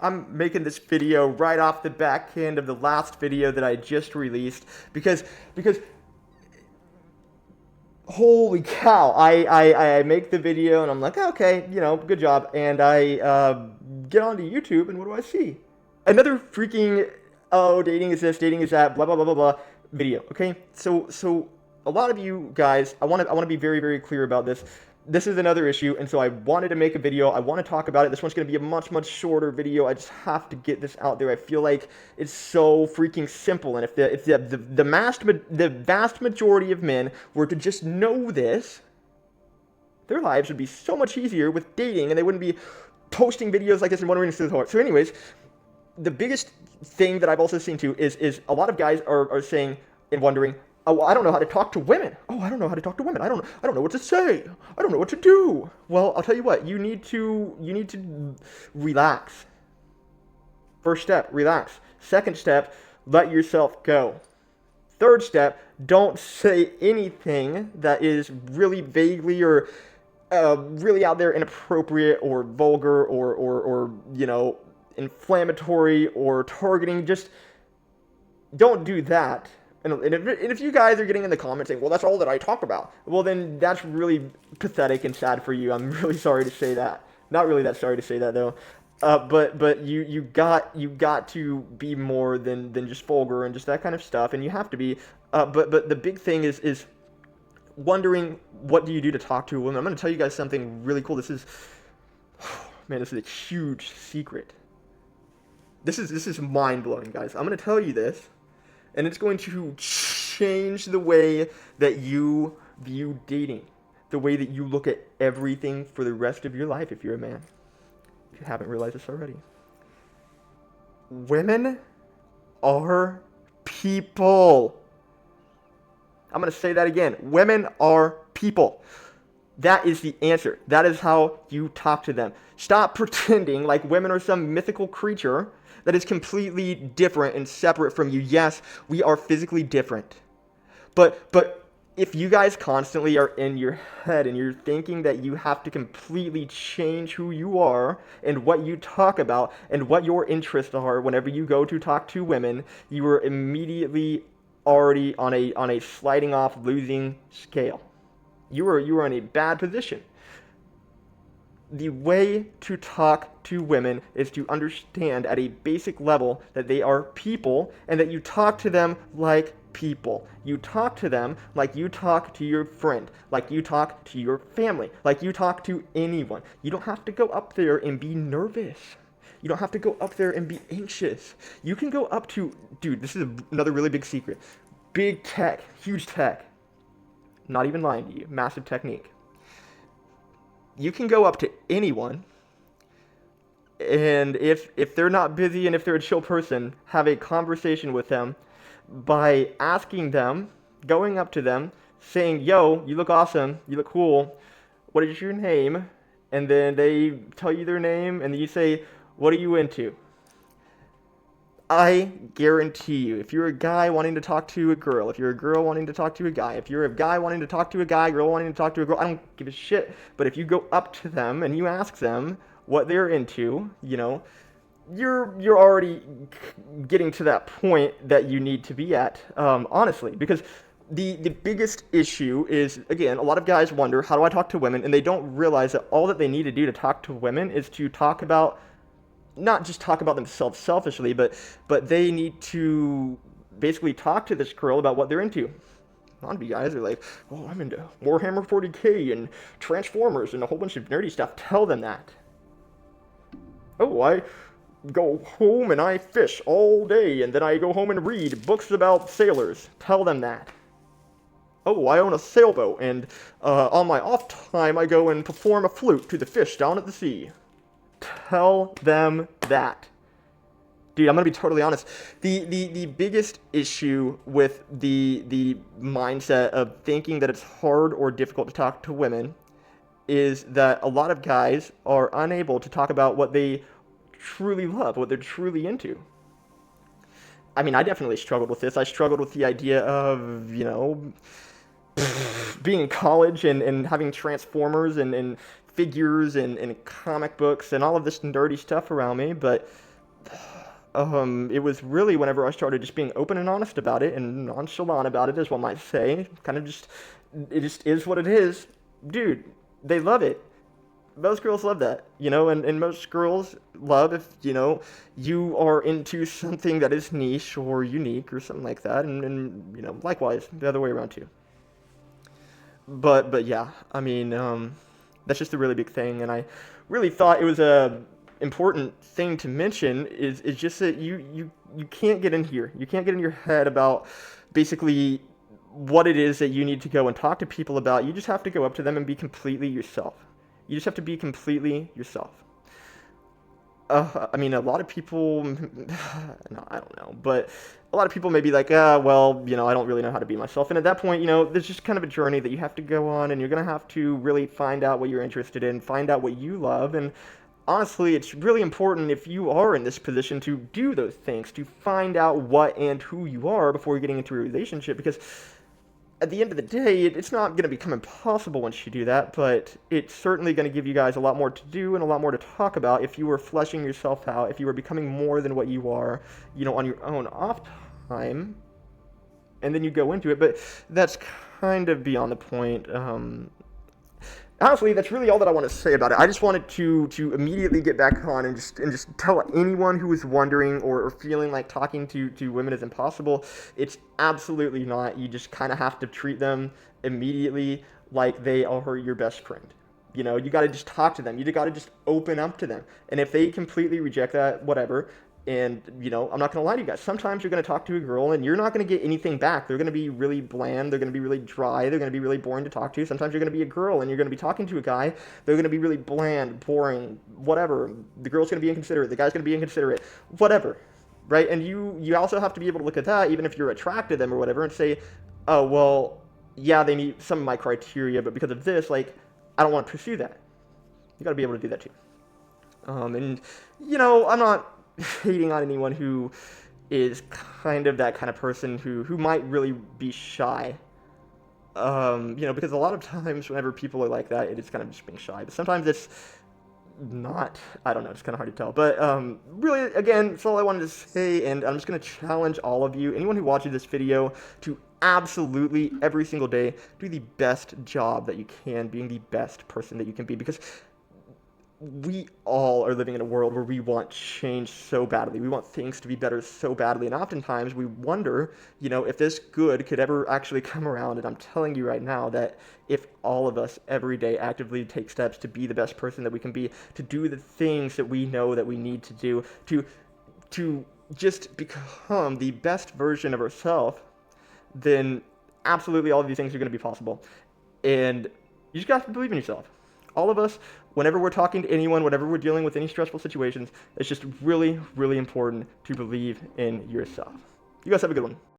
I'm making this video right off the back end of the last video that I just released because holy cow, I make the video and I'm like, okay, good job. And I get onto YouTube and what do I see? Another freaking, oh, dating is this, dating is that, blah, blah, blah, blah, blah, video, okay? So a lot of you guys, I want to be very, very clear about this. This is another issue, and so I wanted to make a video. I want to talk about it. This one's going to be a much, much shorter video. I just have to get this out there. I feel like it's so freaking simple, and if the vast majority of men were to just know this, their lives would be so much easier with dating, and they wouldn't be posting videos like this and wondering through the heart. So anyways, the biggest thing that I've also seen too is a lot of guys are saying and wondering, oh, well, I don't know how to talk to women. Oh, I don't know how to talk to women. I don't know what to say. I don't know what to do. Well, I'll tell you what. You need to relax. First step, relax. Second step, let yourself go. Third step, don't say anything that is really vaguely or really out there inappropriate or vulgar or inflammatory or targeting. Just don't do that. And if you guys are getting in the comments saying, well, that's all that I talk about, well, then that's really pathetic and sad for you. I'm really sorry to say that. Not really that sorry to say that, though. But you got to be more than just vulgar and just that kind of stuff, and you have to be. But the big thing is wondering, what do you do to talk to a woman? I'm going to tell you guys something really cool. This is a huge secret. This is mind-blowing, guys. I'm going to tell you this. And it's going to change the way that you view dating, the way that you look at everything for the rest of your life if you're a man. If you haven't realized this already. Women are people. I'm going to say that again. Women are people. That is the answer. That is how you talk to them. Stop pretending like women are some mythical creature that is completely different and separate from you. Yes, we are physically different. But if you guys constantly are in your head and you're thinking that you have to completely change who you are and what you talk about and what your interests are whenever you go to talk to women, you are immediately already on a sliding off losing scale. You are in a bad position. The way to talk to women is to understand at a basic level that they are people and that you talk to them like people. You talk to them like you talk to your friend, like you talk to your family, like you talk to anyone. You don't have to go up there and be nervous. You don't have to go up there and be anxious. You can go up to, dude, this is another really big secret. Big tech, huge tech. Not even lying to you, massive technique. You can go up to anyone, and if they're not busy and if they're a chill person, have a conversation with them by asking them, going up to them, saying, yo, you look awesome, you look cool, what is your name? And then they tell you their name, and then you say, what are you into? I guarantee you, if you're a guy wanting to talk to a girl, if you're a girl wanting to talk to a guy, if you're a guy wanting to talk to a guy, girl wanting to talk to a girl, I don't give a shit. But if you go up to them and you ask them what they're into, you're already getting to that point that you need to be at, honestly. Because the biggest issue is, again, a lot of guys wonder, how do I talk to women? And they don't realize that all that they need to do to talk to women is to talk about, not just talk about themselves selfishly, but they need to basically talk to this girl about what they're into. A lot of you guys are like, oh, I'm into Warhammer 40k and Transformers and a whole bunch of nerdy stuff. Tell them that. Oh, I go home and I fish all day, and then I go home and read books about sailors. Tell them that. Oh, I own a sailboat, and on my off time I go and perform a flute to the fish down at the sea. Tell them that. Dude, I'm gonna be totally honest. The biggest issue with the mindset of thinking that it's hard or difficult to talk to women is that a lot of guys are unable to talk about what they truly love, what they're truly into. I mean, I definitely struggled with this. I struggled with the idea of, being in college and having Transformers and figures and comic books and all of this nerdy stuff around me, but it was really whenever I started just being open and honest about it and nonchalant about it, as one might say. Kind of just, it just is what it is. Dude, they love it. Most girls love that, and most girls love if, you are into something that is niche or unique or something like that, and likewise, the other way around too. But yeah, I mean, that's just a really big thing, and I really thought it was a important thing to mention is just that you can't get in here. You can't get in your head about basically what it is that you need to go and talk to people about. You just have to go up to them and be completely yourself. You just have to be completely yourself. I mean, a lot of people, no, I don't know, but a lot of people may be like, well, I don't really know how to be myself. And at that point, there's just kind of a journey that you have to go on, and you're going to have to really find out what you're interested in, find out what you love. And honestly, it's really important if you are in this position to do those things, to find out what and who you are before getting into a relationship, because at the end of the day, it's not going to become impossible once you do that, but it's certainly going to give you guys a lot more to do and a lot more to talk about if you were fleshing yourself out, if you were becoming more than what you are, on your own off time, and then you go into it. But that's kind of beyond the point. Honestly, that's really all that I want to say about it. I just wanted to immediately get back on and just tell anyone who is wondering or feeling like talking to women is impossible. It's absolutely not. You just kind of have to treat them immediately like they are your best friend. You got to just talk to them. You got to just open up to them. And if they completely reject that, whatever. And, I'm not going to lie to you guys. Sometimes you're going to talk to a girl and you're not going to get anything back. They're going to be really bland. They're going to be really dry. They're going to be really boring to talk to. Sometimes you're going to be a girl and you're going to be talking to a guy. They're going to be really bland, boring, whatever. The girl's going to be inconsiderate. The guy's going to be inconsiderate, whatever. Right? And you also have to be able to look at that, even if you're attracted to them or whatever, and say, oh, well, yeah, they meet some of my criteria, but because of this, like, I don't want to pursue that. You got to be able to do that too. And, I'm not hating on anyone who is kind of that kind of person who might really be shy. Because a lot of times whenever people are like that, it is kind of just being shy. But sometimes it's not. I don't know. It's kind of hard to tell. But really, again, that's all I wanted to say. And I'm just going to challenge all of you, anyone who watches this video, to absolutely every single day do the best job that you can, being the best person that you can be. Because we all are living in a world where we want change so badly. We want things to be better so badly. And oftentimes we wonder, if this good could ever actually come around. And I'm telling you right now that if all of us every day actively take steps to be the best person that we can be, to do the things that we know that we need to do, to just become the best version of ourselves, then absolutely all of these things are going to be possible. And you just got to believe in yourself. All of us, whenever we're talking to anyone, whenever we're dealing with any stressful situations, it's just really, really important to believe in yourself. You guys have a good one.